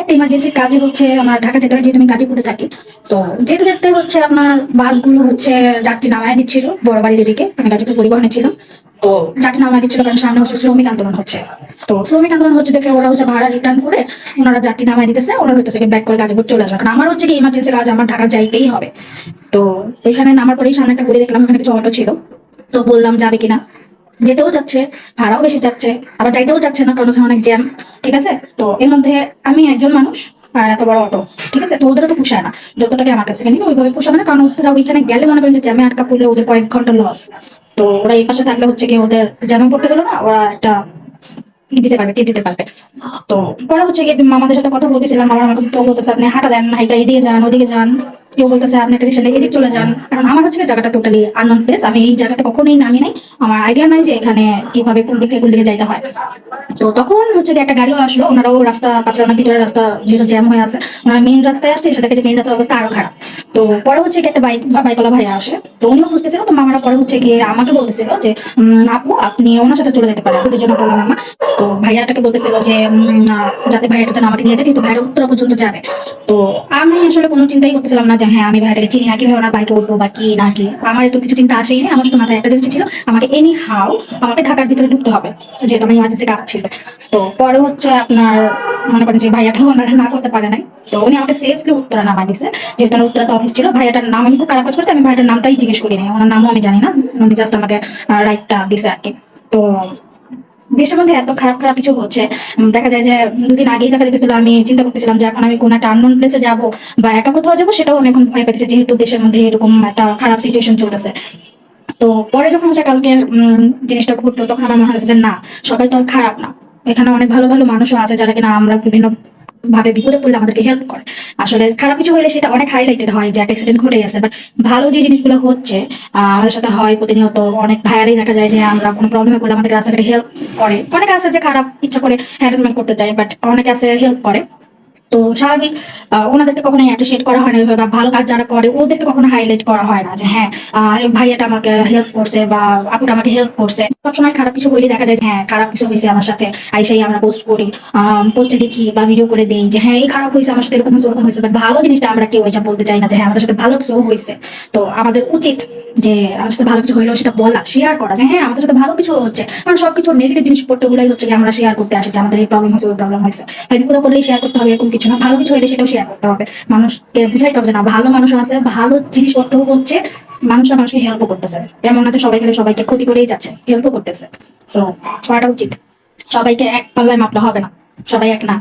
একটা ইমার্জেন্সি কাজে হচ্ছে আমার ঢাকা যেতে হয়, যেহেতু আমি গাজীপুরে থাকি। তো যেতে যেতে হচ্ছে আপনার বাসগুলো হচ্ছে যাত্রী নামায় দিচ্ছিল বড় বাড়ির এদিকে, আমি গাজীপুর পরিবহনে ছিলাম। তো যাত্রী নামায় দিচ্ছিল কারণ সামনে হচ্ছে শ্রমিক আন্দোলন হচ্ছে। তো শ্রমিক আন্দোলন হচ্ছে দেখে ওরা হচ্ছে ভাড়া রিটার্ন করে ওনারা যাত্রী নামায় দিতেছে, ওনারা হচ্ছে ব্যাক করে গাজীপুর চলে আসবে, কারণ আমার হচ্ছে কি ইমার্জেন্সি কাজ, আমার ঢাকা যাইতেই হবে। তো এখানে নামার পরেই সামনে একটা ঘুরে দেখলাম, এখানে কিছু অটো ছিল। তো বললাম যাবে কিনা, যেতেও যাচ্ছে, ভাড়াও বেশি যাচ্ছে, আবার যাইতেও যাচ্ছে না কারণ ওখানে অনেক জ্যাম। ঠিক আছে, তো এর মধ্যে আমি একজন মানুষ আর এত বড় অটো, ঠিক আছে, তো ওদের তো পোষায় না। যতটাকে আমার কাছ থেকে নিবে ওইভাবে পোষাবে না, কারণ ওরা ওইখানে গেলে মনে করেন যে জ্যামে আটকা পড়লে ওদের কয়েক ঘন্টা লস। তো ওরা এই পাশে থাকলে হচ্ছে কি ওদের জ্যামে পড়তে গেলো না, ওরা একটা ই দিতে পারবে, টিপ দিতে পারবে। তো পরে হচ্ছে গিয়ে মামাদের সাথে কথা বলতেছিলাম, আমার আমাকে কেউ বলতেছে আপনি হাঁটা দেন, হাইটা এদিকে যান ওদিকে যান, কেউ বলতেছে আপনি একটা রিক্সা এদিক চলে যান। কারণ আমার হচ্ছে জায়গাটা টোটালি আননোন প্লেস, আমি এই জায়গাতে কখনোই নামি নাই, আমার আইডিয়া নাই যে এখানে কিভাবে কোন দিক থেকে কোন দিকে যাইতে হয়। তো তখন হচ্ছে কি একটা গাড়িও আসলো, ওনারাও রাস্তা পাঁচরানা ভিতরের রাস্তা যেহেতু জ্যাম হয়ে আছে, ওনারা মেইন রাস্তায় আসছে, এসে দেখে যে মেইন রাস্তার অবস্থা আরো খারাপ। তো পরে হচ্ছে কি একটা বাইকওয়ালা ভাইয়া আসে, তো উনিও বুঝতেছিল, তো মামারা পরে হচ্ছে গিয়ে আমাকে বলতেছিল যে আপু আপনি ওনার সাথে চলে যেতে পারেন, দুজনে বললাম মামা। তো ভাইয়াটাকে বলতেছিল যে যাতে ভাইয়াটা যেন আমাকে নিয়ে যায়, কিন্তু ভাইয়াটা উত্তরা পর্যন্ত যাবে। তো আমি আসলে কোনো চিন্তাই করতেছিলাম না যে হ্যাঁ আমি ভাইয়াটাকে চিনি না, কিভাবে ওনার বাইকে উঠবো বা কি না কি, আমার তো কিছু চিন্তা আসেই না। আমার শুধু মাথায় একটা জিনিস ছিল, আমাকে এনি হাউ আমাকে ঢাকার ভিতরে ঢুকতে হবে, যেহেতু আমার ইমার্জেন্সি কাজ ছিল। তো পরে হচ্ছে আপনার মনে করেন যে ভাইয়াটাও ওনারা না করতে পারে নাই, তো উনি আমাকে সেফলি উত্তরা নামাই দিছে। যেহেতু আমার উত্তরাতে অফিস ছিল, ভাইয়াটার নাম আমি খুব কারাকাজ করতে, আমি ভাইয়াটার নামটাই জিজ্ঞেস করি নাই, ওনার নামও আমি জানি না, উনি জাস্ট আমাকে রাইটটা দিছে আর কি। তো দেশের মধ্যে এত খারাপ খারাপ কিছু হচ্ছে, দেখা যায় যে দুদিন আগেই দেখা যেতেছিল, আমি চিন্তা করতেছিলাম যে এখন আমি কোন একটা আননোন প্লেসে যাবো বা একা কোথাও যাবো, সেটাও আমি এখন ভয় পেতেছি, যেহেতু দেশের মধ্যে এরকম একটা খারাপ সিচুয়েশন চলতেছে। তো পরে যখন হচ্ছে কালকে জিনিসটা ঘটলো, তখন আমার মনে হচ্ছে যে না, সবাই তো আর খারাপ না, এখানে অনেক ভালো ভালো মানুষও আছে যারা কিনা আমরা বিভিন্ন ভাবে বিপদে পড়লে আমাদেরকে হেল্প করে। আসলে খারাপ কিছু হলে সেটা অনেক হাইলাইটেড হয় যে একটা অ্যাক্সিডেন্ট ঘটে গেছে, বাট ভালো যে জিনিসগুলো হচ্ছে আমাদের সাথে হয় প্রতিনিয়ত, অনেক ভাইয়ারই দেখা যায় যে আমরা কোনো প্রবলেমে পড়লে আমাদের রাস্তাঘাটে হেল্প করে। অনেকে আছে যে খারাপ ইচ্ছা করে হ্যারাসমেন্ট করতে চায়, বাট অনেকে আছে হেল্প করে। তো স্বাভাবিক ওনাদেরকে কখনো অ্যাপ্রিসিয়েট করা হয় না ওইভাবে, বা ভালো কাজ যারা করে ওদেরকে কখনো হাইলাইট করা হয় না যে হ্যাঁ এই ভাইয়াটা আমাকে হেল্প করছে বা আপুটা আমাকে হেল্প করছে। সবসময় খারাপ কিছু হইলে দেখা যায় যে হ্যাঁ খারাপ কিছু হয়েছে আমার সাথে, আইসাই আমরা পোস্ট করি, পোস্টে লিখি বা ভিডিও করে দিই যে হ্যাঁ এই খারাপ হয়েছে আমার সাথে, এরকম হয়েছে ওরকম হয়েছে, বাট ভালো জিনিসটা আমরা কেউ এসে বলতে চাই না যে হ্যাঁ আমাদের সাথে ভালো কিছু হয়েছে। তো আমাদের উচিত যে আমার সাথে ভালো কিছু হইলেও সেটা বলা, শেয়ার করা যে হ্যাঁ আমাদের সাথে ভালো কিছু হচ্ছে, কারণ সবকিছু নেগেটিভ জিনিসপত্র গুলাই হচ্ছে আমরা শেয়ার করতে আসি যে আমাদের এই প্রবলেম হয়েছে ওই প্রবলেম হয়েছে। বিপদ করলেই শেয়ার করতে হবে এরকম কিছু না, ভালো কিছু হইলে সেটাও শেয়ার করতে হবে, মানুষকে বুঝাইতে হবে যে না ভালো মানুষও আছে, ভালো জিনিসপত্র হচ্ছে, মানুষরা মানুষকে হেল্পও করতেছে, এমন না যে সবাই খেলে সবাইকে ক্ষতি করেই যাচ্ছে, হেল্পও করতেছে। সো করাটা উচিত, সবাইকে এক পাল্লায় মাপলে হবে না, সবাই এক না।